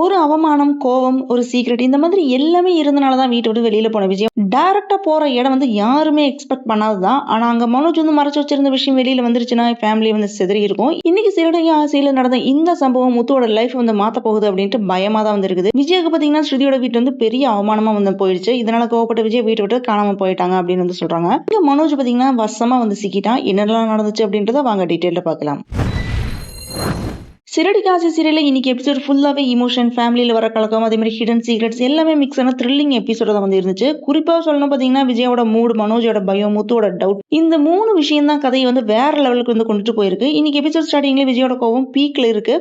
ஒரு அவமானம், கோவம், ஒரு சீக்ரெட் இந்த மாதிரி எல்லாமே இருந்தனால தான் வீட்ட விட்டு வெளியில போன விஜய், டைரக்ட்டா போற இடம் வந்து யாருமே எக்ஸ்பெக்ட் பண்ணாதது தான். ஆனா அங்க மனோஜ் வந்து மறைச்சு வச்சிருந்த விஷயம் வெளியில வந்துருச்சுன்னா, ஃபேமிலி வந்து சிதறி இருக்கும். இன்னைக்கு சிறுநீக ஆசையில நடந்த இந்த சம்பவம் முத்துவோட லைஃப் வந்து மாத்த போகுது அப்படின்ட்டு பயமா தான் வந்து இருக்குது. விஜய்க்கு பாத்தீங்கன்னா ஸ்ருதியோட வீட்டு வந்து பெரிய அவமானமா வந்து போயிடுச்சு. இதனால கோவப்பட்ட விஜய் வீட்டை விட்டு காணாம போயிட்டாங்க அப்படின்னு வந்து சொல்றாங்க. இங்க மனோஜ் பாத்தீங்கன்னா வசமா வந்து சிக்கிட்டான். என்னெல்லாம் நடந்துச்சு அப்படின்றத வாங்க டீட்டெயில பார்க்கலாம். சிறடிக்காசி சீரியல்ல இன்னைக்கு எபிசோட் ஃபுல்லாவே இமோஷன், ஃபேமிலியில வர கலக்கம், அதே மாதிரி ஹிடன் சீக்ரெட்ஸ் எல்லாமே மிக்ஸ் ஆன த்ரில்லிங் எபிசோட தான் வந்து இருந்துச்சு. குறிப்பா சொல்லணும் பாத்தீங்கன்னா விஜயோட மூடு, மனோஜோட பயம், முத்துவோட டவுட், இந்த 3 விஷயம் தான் கதையை வந்து வேற லெவலுக்கு வந்து கொண்டுட்டு போயிருக்கு. இன்னைக்கு எபிசோட் ஸ்டார்டிங்ல விஜயோட கோவம் பீக்ல இருக்கு.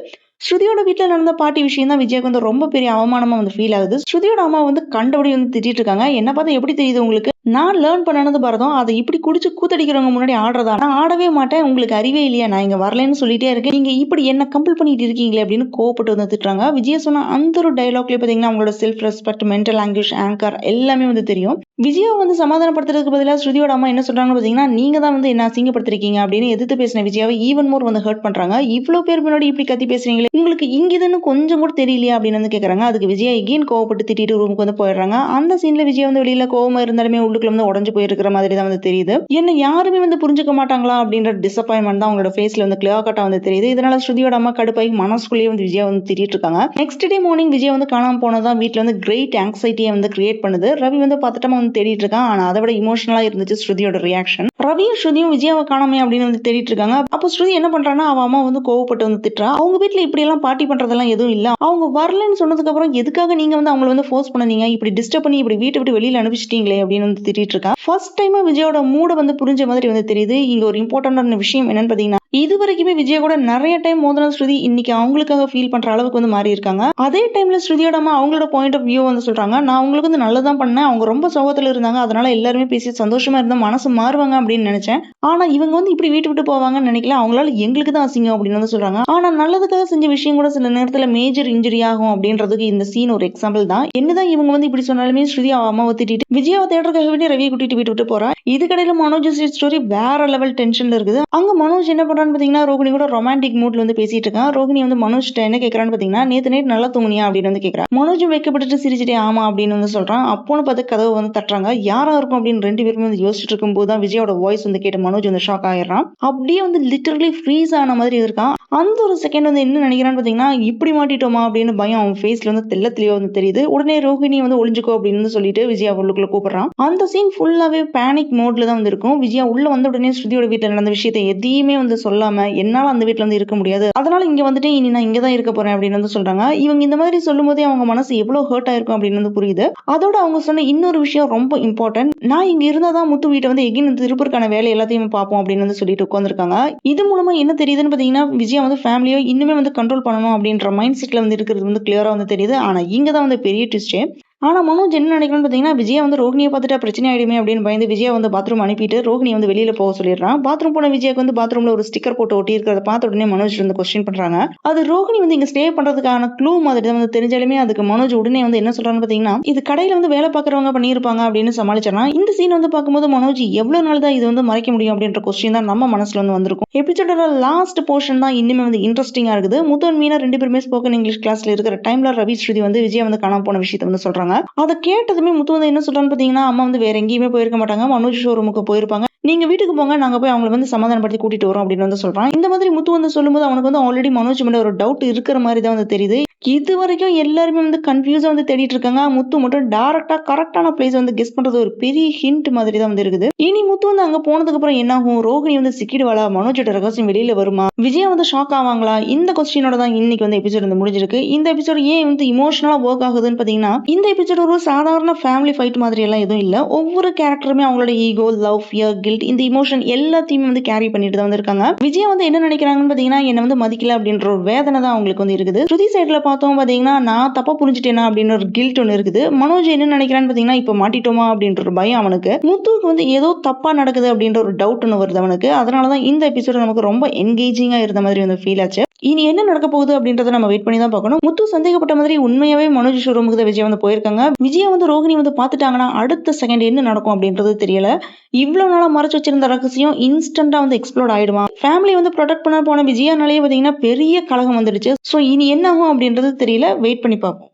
ஸ்ருதியோட வீட்டுல நடந்த பாட்டி விஷயம் தான் விஜய்க்கு வந்து ரொம்ப பெரிய அவமானமா வந்து ஃபீல் ஆகுது. ஸ்ருதியோட அம்மா வந்து கண்டபடி வந்து திட்டிட்டு இருக்காங்க. என்ன பார்த்தா எப்படி தெரியுது உங்களுக்கு? நான் லேர்ன் பண்ணனது பரதம். அதை இப்படி குடிச்சு கூத்தடிக்கிறவங்க முன்னாடி ஆடுறதா? நான் ஆடவே மாட்டேன். உங்களுக்கு அறிவே இல்லையா? நான் இங்க வரலன்னு சொல்லிட்டே இருக்கேன். நீங்க இப்படி என்ன கம்பல் பண்ணிட்டு இருக்கீங்களே அப்படின்னு கோவப்பட்டு வந்து திட்டுறாங்க. விஜய் சொன்ன அந்த ஒரு டைலாக்லயே பாத்தீங்கன்னா அவங்களோட செல்ஃப் ரெஸ்பெக்ட், மென்டல் ஆங்கிஷ், ஆங்கர் எல்லாமே வந்து தெரியும். விஜயை வந்து சமாதானப்படுத்துறதுக்கு பதிலாக ஸ்ருதியோட அம்மா என்ன சொல்றாங்கன்னு பாத்தீங்கன்னா, நீங்க தான் வந்து என்ன அசிங்கப்படுத்திருக்கீங்க அப்படின்னு எதிர்த்து பேசின விஜயாவை ஈவன் மோர் வந்து ஹர்ட் பண்றாங்க. இவ்வளவு பேர் முன்னாடி இப்படி கத்தி பேசுறீங்களே, உங்களுக்கு இங்கிதுன்னு கொஞ்சம் கூட தெரியலையா அப்படின்னு வந்து கேக்குறாங்க. அதுக்கு விஜயா எகெயின் கோவப்பட்டு திட்டிட்டு ரூமுக்கு வந்து போயிடுறாங்க. அந்த சீன்ல விஜய் வந்து வெளியில கோவமா இருந்தாலுமே உள்ளுக்குள்ள வந்து உடஞ்சு போயிருக்கிற மாதிரி தான் வந்து தெரியுது. என்ன யாருமே வந்து புரிஞ்சுக்க மாட்டாங்களா அப்படின்ற டிசப்பாயின்மெண்ட் தான் அவங்களோட ஃபேஸ்ல வந்து கிளியர் கட்டா வந்து தெரியுது. இதனால ஸ்ருதியோட அம்மா கடுப்பாகி மனசுக்குள்ளேயே வந்து விஜயா வந்து திட்டிட்டு இருக்காங்க. நெக்ஸ்ட் டே மார்னிங் விஜய் வந்து காணாம போனதான் வீட்டுல வந்து கிரேட் ஆங்ஸைட்டியை வந்து கிரியேட் பண்ணுது. ரவி வந்து பதட்டமா வந்து தேடிட்டு இருக்கான். ஆனா அதை விட இமோஷனலா இருந்துச்சு ஸ்ருதியோட ரியாக்ஷன். ரவியும் ஸ்ருதியும் விஜயாவை காணாமே அப்படின்னு வந்து தேடிட்டு இருக்காங்க. அப்போ ஸ்ருதி என்ன பண்றான்னா அவ அம்மா வந்து கோவப்பட்டு வந்து திட்டுறா. அவங்க வீட்டுல இப்படி எல்லாம் பார்ட்டி பண்றதெல்லாம் எதுவும் இல்ல. அவங்க வரலன்னு சொன்னதுக்கு அப்புறம் எதுக்காக நீங்க வந்து அவங்களை வந்து ஃபோர்ஸ் பண்ணீங்க? இப்படி டிஸ்டர்ப் பண்ணி இப்படி வீட்டை விட்டு வெளியில அனுப்பிச்சிட்டீங்களே அப்படின்னு வந்து திட்டிட்டு இருக்கா. ஃபர்ஸ்ட் டைமா விஜயோட மூட வந்து புரிஞ்ச மாதிரி வந்து தெரியுது. இங்க ஒரு இம்பார்ட்டன்டான விஷயம் என்னன்னு பாத்தீங்கன்னா, இது வரைக்குமே விஜய் கூட நிறைய டைம் மோதின ஸ்ருதி இன்னைக்கு அவங்களுக்காக ஃபீல் பண்ற அளவுக்கு வந்து மாறி இருக்காங்க. அதே டைம்ல ஸ்ருதியோட அம்மா அவங்களோட பாயிண்ட் ஆஃப் வியூ வந்து சொல்றாங்க. நான் அவங்களுக்கு வந்து நல்லதான் பண்ணேன். அவங்க ரொம்ப சோகத்துல இருந்தாங்க. அதனால எல்லாருமே பேசி சந்தோஷமா இருந்தா மனசு மாறுவாங்க அப்படின்னு நினைச்சேன். ஆனா இவங்க வந்து இப்படி வீட்டு விட்டு போவாங்கன்னு நினைக்கல. அவங்களால எங்களுக்கு தான் அசிங்கம் அப்படின்னு வந்து சொல்றாங்க. ஆனா நல்லதுக்காக செஞ்ச விஷயம் கூட சில நேரத்துல மேஜர் இன்ஜுரி ஆகும் அப்படின்றதுக்கு இந்த சீன் ஒரு எக்ஸாம்பிள் தான். என்னதான் இவங்க வந்து இப்படி சொன்னாலுமே ஸ்ருதி அவ அம்மாவை திட்டிட்டு விஜயாவை தேடுறதுக்காக வேண்டி ரவியை கூட்டிட்டு வீட்டு விட்டு போறா. இதுக்கடையில மனோஜ் ஸ்டோரி வேற லெவல் டென்ஷன்ல இருக்குது. அங்க மனோஜ் என்ன பண்றான்னு பாத்தீங்கன்னா ரோகிணி கூட ரொமான்டிக் மூட்ல வந்து பேசிட்டு இருக்கான். ரோகிணி வந்து மனோஜ் என்ன கேக்குறான்னு பாத்தீங்கன்னா, நேத்து நைட் நல்லா தூங்குனியா அப்படின்னு வந்து கேக்குறா. மனோஜும் வைக்கப்பட்டு சிரிச்சுட்டே ஆமா அப்படின்னு வந்து சொல்றான். அப்போன்னு பார்த்து கதவு வந்து தட்டுறாங்க. யாரா இருக்கும் அப்படின்னு 2 பேருமே வந்து யோசிச்சுட்டு இருக்கும் போதுதான் விஜயோட வாய்ஸ் வந்து கேட்டு மனோஜ் வந்து ஷாக் ஆயிடுறான். அப்படியே வந்து லிட்டரலி ஃப்ரீஸ் ஆன மாதிரி இருக்கான். அந்த ஒரு செகண்ட் வந்து என்ன நினைக்கிறான்னு பாத்தீங்கன்னா, இப்படி மாட்டிட்டோமா அப்படின்னு பயம் அவன் ஃபேஸ்ல வந்து தெள்ள தெளிவா வந்து தெரியுது. உடனே ரோகிணி வந்து ஒளிஞ்சுக்கோ அப்படின்னு வந்து சொல்லிட்டு விஜயா உள்ளுக்குள்ள கூப்பிடுறான். அந்த சீன் ஃபுல்லாவே பேனிக் மோட்ல தான் வந்து இருக்கும். விஜயா உள்ள வந்த உடனே ஸ்ருதியோட வீட்டுல நடந்த விஷயத்தை எதையுமே வந்து சொல்லாம என்னால அந்த வீட்டுல வந்து இருக்க முடியாது, அதனால இங்க வந்துட்டு இனி நான் இங்கதான் இருக்க போறேன் அப்படின்னு வந்து சொல்றாங்க. இவங்க இந்த மாதிரி சொல்லும் போதே அவங்க மனசு எவ்வளவு ஹர்ட் ஆயிருக்கும் அப்படின்னு வந்து புரியுது. அதோட அவங்க சொன்ன இன்னொரு விஷயம் ரொம்ப இம்பார்ட்டன்ட். நான் இங்க இருந்தாதான் முத்து வீட்டை வந்து எகின் வந்து திருப்பூருக்கான வேலை எல்லாத்தையும் பார்ப்போம் அப்படின்னு வந்து சொல்லிட்டு உட்காந்துருக்காங்க. இது மூலமா என்ன தெரியுதுன்னு பாத்தீங்கன்னா, விஜயா வந்து ஃபேமிலியோ இன்னுமே வந்து கண்ட்ரோல் பண்ணணும் அப்படின்ற மைண்ட் செட்ல வந்து இருக்கிறது வந்து கிளியரா வந்து தெரியுது. ஆனா இங்கதான் வந்து பெரிய ட்விஸ்டே. ஆனா மனோஜ் என்ன நினைக்கிறான்னு பாத்தீங்கன்னா, விஜயா வந்து ரோகிணியை பார்த்துட்டா பிரச்சனை ஆயிடுமே அப்படின்னு பயந்து விஜயா வந்து பாத்ரூம் அனுப்பிட்டு ரோகிணி வந்து வெளியில போக சொல்லிடுறான். பாத்ரூம் போன விஜயாக்கு வந்து பாத்ரூம்ல ஒரு ஸ்டிக்கர் போட்டு ஒட்டி இருக்கிறத பார்த்த உடனே மனோஜ் வந்து கொஸ்டின் பண்றாங்க. அது ரோகிணி வந்து இங்க ஸ்டே பண்றதுக்கான க்ளூ மாதிரி தான் வந்து தெரிஞ்சாலுமே அதுக்கு மனோஜ் உடனே வந்து என்ன சொல்றான்னு பாத்தீங்கன்னா, இது கடையில வந்து வேலை பாக்குறவங்க பண்ணியிருப்பாங்க அப்படின்னு சமாளிச்சான். இந்த சீன் வந்து பார்க்கும்போது மனோஜ் எவ்வளவு நாள் தான் இது வந்து மறைக்க முடியும் அப்படின்ற கொஸ்டின் தான் நம்ம மனசுல வந்து வந்திருக்கும். எபிசோடோட லாஸ்ட் போர்ஷன் தான் இன்னுமே வந்து இன்ட்ரெஸ்டிங்கா இருக்குது. முத்து மீனா 2 பேருமே ஸ்போக்கன் இங்கிலீஷ் கிளாஸ்ல இருக்கிற டைம்ல ரவி ஸ்ருதி வந்து விஜயா வந்து காணாம போன விஷயத்தை வந்து சொல்றாங்க. அதை கேட்டதுமே முத்து வந்து என்ன சொல்றான்னு பாத்தீங்கன்னா, அம்மா வந்து வேற எங்கேயுமே போயிருக்க மாட்டாங்க, மனோஜ் ஷோரூமுக்கு போயிருப்பாங்க, நீங்க வீட்டுக்கு போங்க, நாங்க போய் அவங்களை வந்து சமாதானப்படுத்தி கூட்டிட்டு வரோம் அப்படின்னு வந்து சொல்றான். இந்த மாதிரி முத்து வந்து சொல்லும்போது அவனுக்கு வந்து ஆல்ரெடி மனோஜ் மேல ஒரு டவுட் இருக்கிற மாதிரி தான் வந்து தெரியுது. இது வரைக்கும் எல்லாருமே வந்து கன்ஃபியூஸா வந்து தேடிட்டு இருக்காங்க. முத்து மட்டும் டைரக்டா கரெக்டான பிளேஸ் வந்து கெஸ் பண்றது ஒரு பெரிய ஹிண்ட் மாதிரி தான் வந்து இருக்குது. இனி முத்து வந்து அங்க போனதுக்கு அப்புறம் என்ன ஆகும்? ரோகிணி வந்து சிக்கிடுவாளா? மனோஜோட ரகசியம் வெளியில வருமா? விஜயா வந்து ஷாக் ஆவாங்களா? இந்த கொஸ்டினோட தான் இன்னைக்கு வந்து எபிசோட் வந்து முடிஞ்சிருக்கு. இந்த எபிசோட் ஏன் வந்து இமோஷனலா ஒர்க் ஆகுதுன்னு பாத்தீங்கன்னா, இந்த எபிசோட் ஒரு சாதாரண ஃபேமிலி ஃபைட் மாதிரி எல்லாம் எதுவும் இல்ல. ஒவ்வொரு கேரக்டருமே அவங்களோட ஈகோ, லவ், ஃபியர், கில்ட் இந்த இமோஷன் எல்லாத்தையுமே வந்து கேரி பண்ணிட்டு தான் வந்திருக்காங்க. விஜயா வந்து என்ன நினைக்கிறாங்கன்னு பாத்தீங்கன்னா, என்ன வந்து மதிக்கல அப்படின்ற ஒரு வேதனை தான் அவங்களுக்கு வந்து இருக்குது. ஸ்ருதி சைடுல பார்த்தோம் பாத்தீங்கன்னா, நான் தப்பா புரிஞ்சுட்டேனா அப்படின்னு ஒரு கில்ட் ஒன்னு இருக்குது. மனோஜ் என்ன நினைக்கிறான்னு பாத்தீங்கன்னா, இப்ப மாட்டிட்டோமா அப்படின்ற ஒரு பயம் அவனுக்கு. முத்துக்கு வந்து ஏதோ தப்பா நடக்குது அப்படின்ற ஒரு டவுட் ஒன்னு வருது அவனுக்கு. அதனாலதான் இந்த எபிசோட் நமக்கு ரொம்ப என்கேஜிங்கா இருந்த மாதிரி வந்து ஃபீல் ஆச்சு. இனி என்ன நடக்க போகுது அப்படின்றத நம்ம வெயிட் பண்ணி தான் பார்க்கணும். முத்து சந்தேகப்பட்ட மாதிரி உண்மையாவே மனோஜ் ஷோரூமுக்கு தான் விஜய் வந்து போயிருக்காங்க. விஜயா வந்து ரோகிணி வந்து பார்த்துட்டாங்கன்னா அடுத்த செகண்ட் என்ன நடக்கும் அப்படின்றது தெரியல. இவ்வளவு நாளா மறைச்சு வச்சிருந்த ரகசியம் இன்ஸ்டன்டா வந்து எக்ஸ்ப்ளோர் ஆயிடுமா? ஃபேமிலி வந்து ப்ரொடெக்ட் பண்ண போன விஜயானாலேயே பார்த்தீங்கன்னா பெரிய கலகம் வந்துடுச்சு. ஸோ இனி என்ன ஆகும் அப்படின்றது தெரியல. வெயிட் பண்ணி பார்ப்போம்.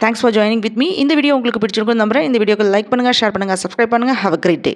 Thanks for joining with me. இந்த வீடியோ உங்களுக்கு பிடிச்சிருக்கும் நம்புறேன். இந்த வீடியோக்கு லைக் பண்ணுங்க, ஷேர் பண்ணுங்க, சப்ஸ்கிரைப் பண்ணுங்க. Have a great day.